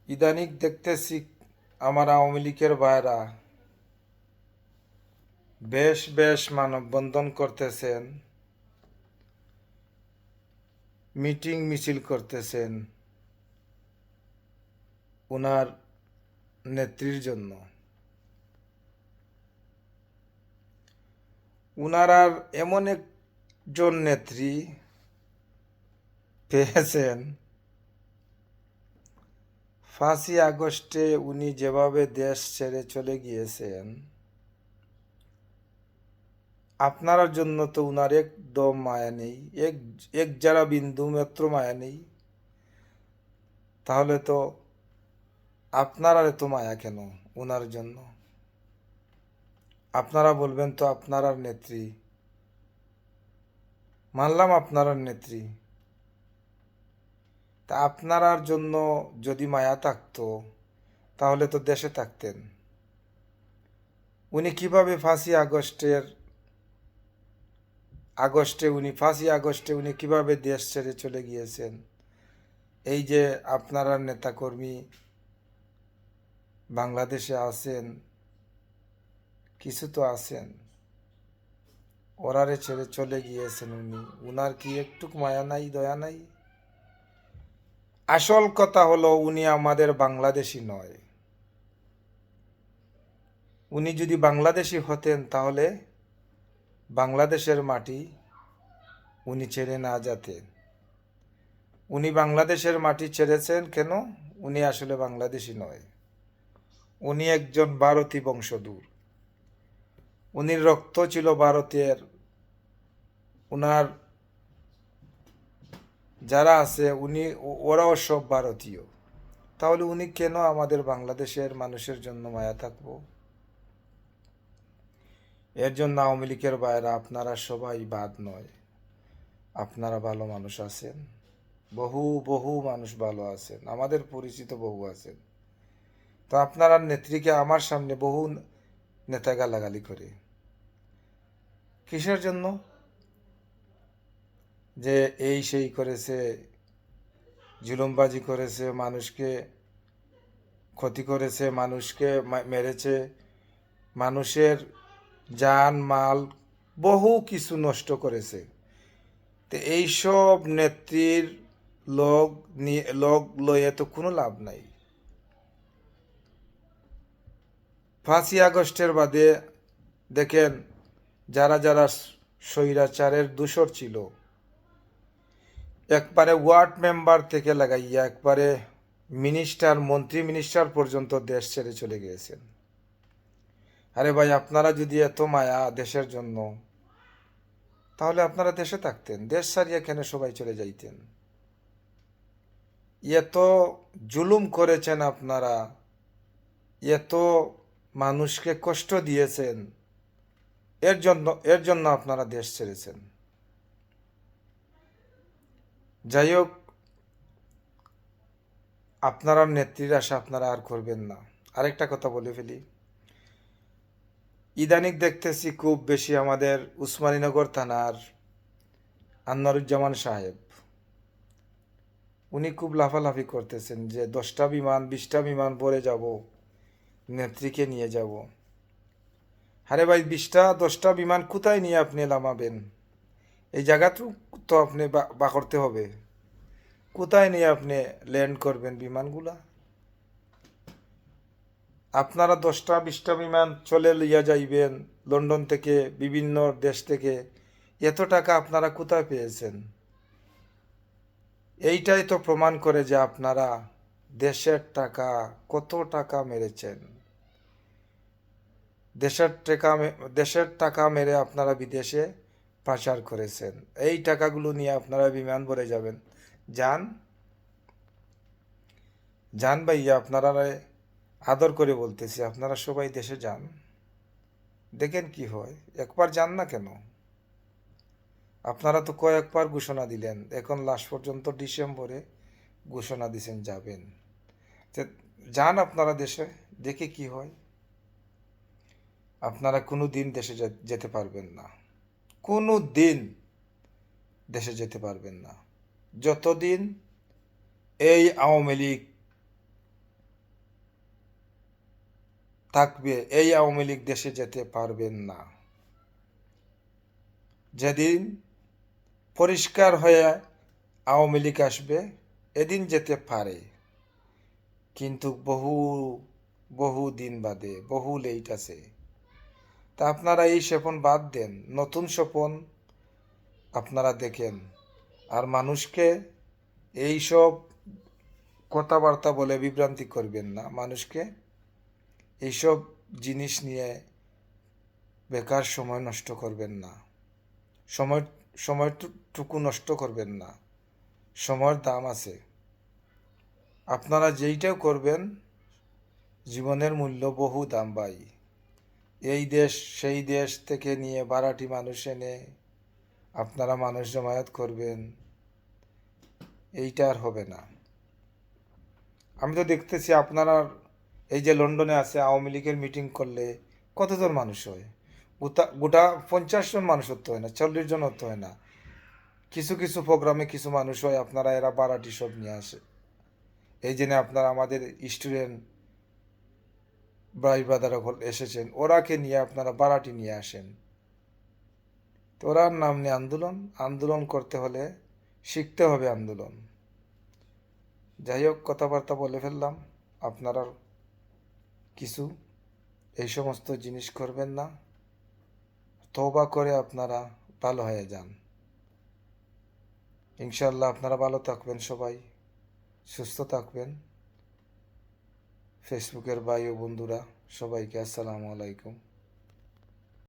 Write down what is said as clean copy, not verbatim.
ইদানিং দেখতেছি আমার আওয়ামী লীগের ভাইরা বেশ বেশ মানববন্ধন করতেছেন, মিটিং মিছিল করতেছেন ওনার নেত্রীর জন্য। উনার এমন একজন নেত্রী পেয়েছেন, 5ই আগস্টে উনি যেভাবে দেশ ছেড়ে চলে গিয়েছেন, আপনার জন্য তো উনার একদম মায়া নেই, এক এক যারা বিন্দু মাত্র মায়া নেই। তাহলে তো আপনার আর এত মায়া কেন উনার জন্য? আপনারা বলবেন তো আপনার আর নেত্রী, মানলাম আপনার আর নেত্রী, তা আপনার আর জন্য যদি মায়া থাকতো তাহলে তো দেশে থাকতেন। উনি কিভাবে 5ই আগস্টে উনি কিভাবে দেশ ছেড়ে চলে গিয়েছেন? এই যে আপনারা নেতাকর্মী বাংলাদেশে আছেন, কিছু তো আছেন, ওরারে ছেড়ে চলে গিয়েছেন উনি, উনার কি একটু মায়া নাই, দয়া নাই? আসল কথা হলো উনি আমাদের বাংলাদেশি নয়। উনি যদি বাংলাদেশি হতেন তাহলে বাংলাদেশের মাটি উনি ছেড়ে না যেতেন। উনি বাংলাদেশের মাটি ছেড়েছেন কেন? উনি আসলে বাংলাদেশি নয়, উনি একজন ভারতী বংশোদ্ভূত। উনির রক্ত ছিল ভারতের, উনার যারা আছে উনি ওরাও সব ভারতীয়। তাহলে উনি কেন আমাদের বাংলাদেশের মানুষের জন্য মায়া থাকবো? এর জন্য আওয়ামী লীগের বাইরে আপনারা সবাই বাদ নয়, আপনারা ভালো মানুষ আছেন, বহু বহু মানুষ ভালো আছেন, আমাদের পরিচিত বহু আছেন। তো আপনারা নেত্রীকে আমার সামনে বহু নেতা গালাগালি করে কিসের জন্য? যে এই সেই করেছে, জুলুমবাজি করেছে, মানুষকে ক্ষতি করেছে, মানুষকে মেরেছে, মানুষের জান মাল বহু কিছু নষ্ট করেছে। তো এইসব নেত্রীর লোক লইয়ে তো কোনো লাভ নাই। 5ই আগস্টের বাদে দেখেন যারা যারা স্বৈরাচারের দূষর ছিল, একবারে ওয়ার্ড মেম্বার থেকে লাগাইয়া একবারে মিনিস্টার, মন্ত্রী মিনিস্টার পর্যন্ত দেশ ছেড়ে চলে গিয়েছেন। আরে ভাই, আপনারা যদি এত মায়া দেশের জন্য, তাহলে আপনারা দেশে থাকতেন, দেশ ছাড়িয়ে কেন সবাই চলে যাইতেন? এত জুলুম করেছেন আপনারা, এত মানুষকে কষ্ট দিয়েছেন, এর জন্য আপনারা দেশ ছেড়েছেন। যাই হোক, আপনারা নেত্রীর আশা আপনারা আর করবেন না। আরেকটা কথা বলে ফেলি, ইদানিং দেখতেছি খুব বেশি আমাদের উসমানীনগর থানার আনোয়ারুজ্জামান সাহেব, উনি খুব লাফালাফি করতেছেন যে 10টা বিমান 20টা বিমান ভরে যাব, নেত্রীকে নিয়ে যাব। আরে ভাই, 10টা বিমান কোথায় নিয়ে আপনি নামাবেন? এই জায়গাতেও তো আপনি বা করতে হবে, কোথায় নিয়ে আপনি ল্যান্ড করবেন বিমানগুলা? আপনারা 10টা 20টা বিমান চলে লইয়া যাইবেন লন্ডন থেকে, বিভিন্ন দেশ থেকে, এত টাকা আপনারা কোথায় পেয়েছেন? এইটাই তো প্রমাণ করে যে আপনারা দেশের টাকা, কত টাকা মেরেছেন। দেশের টাকা মেরে আপনারা বিদেশে পাচার করেছেন। এই টাকাগুলো নিয়ে আপনারা বিমান ভরে যাবেন। যান, যান ভাইয়া, আপনারা আদর করে বলতেছি, আপনারা সবাই দেশে যান, দেখেন কি হয়। একবার যান না কেন? আপনারা তো কয়েকবার ঘোষণা দিলেন, এখন লাস্ট পর্যন্ত ডিসেম্বরে ঘোষণা দিছেন যাবেন। যান আপনারা দেশে, দেখে কি হয়। আপনারা কোনো দিন দেশে যেতে পারবেন না, কোনো দিন দেশে যেতে পারবেন না, যতদিন এই আওয়ামী লীগ থাকবে, এই আওয়ামী লীগ দেশে যেতে পারবেন না। যেদিন পরিষ্কার হয়ে আওয়ামী লীগ আসবে, এদিন যেতে পারে, কিন্তু বহু বহু দিন বাদে, বহু লেট আছে। তা আপনারা এই স্বপ্ন বাদ দেন, নতুন স্বপ্ন আপনারা দেখেন। আর মানুষকে এইসব কথাবার্তা বলে বিভ্রান্তি করবেন না। মানুষকে এইসব জিনিস নিয়ে বেকার সময় নষ্ট করবেন না। সময়টুকু নষ্ট করবেন না। সময়ের দাম আছে। আপনারা যেইটাও করবেন, জীবনের মূল্য বহু দাম ভাই। এই দেশ সেই দেশ থেকে নিয়ে ভাড়াটি মানুষ এনে আপনারা মানুষ জমায়েত করবেন, এইটা আর হবে না। আমি তো দেখতেছি আপনারা এই যে লন্ডনে আছে, আওয়ামী লীগের মিটিং করলে কতজন মানুষ হয়? গোটা গোটা 50 জন মানুষ হতে হয় না, 40 জন হতে হয় না। কিছু কিছু প্রোগ্রামে কিছু মানুষ হয়, আপনারা এরা ভাড়াটি সব নিয়ে আসে। এই জন্য আপনারা আমাদের স্টুডেন্ট ভাই ব্রাদার এসেছেন, ওরাকে নিয়ে আপনারা ভাড়াটি নিয়ে আসেন। তো ওরার নাম নিয়ে আন্দোলন, আন্দোলন করতে হলে শিখতে হবে আন্দোলন। যাই হোক, কথাবার্তা বলে ফেললাম। আপনারা কিছু এই সমস্ত জিনিস করবেন না। তওবা করে আপনারা ভালো হয়ে যান। ইনশাল্লাহ আপনারা ভালো থাকবেন, সবাই সুস্থ থাকবেন। ফেসবুকের ভাই ও বন্ধুরা সবাইকে আসসালামু আলাইকুম।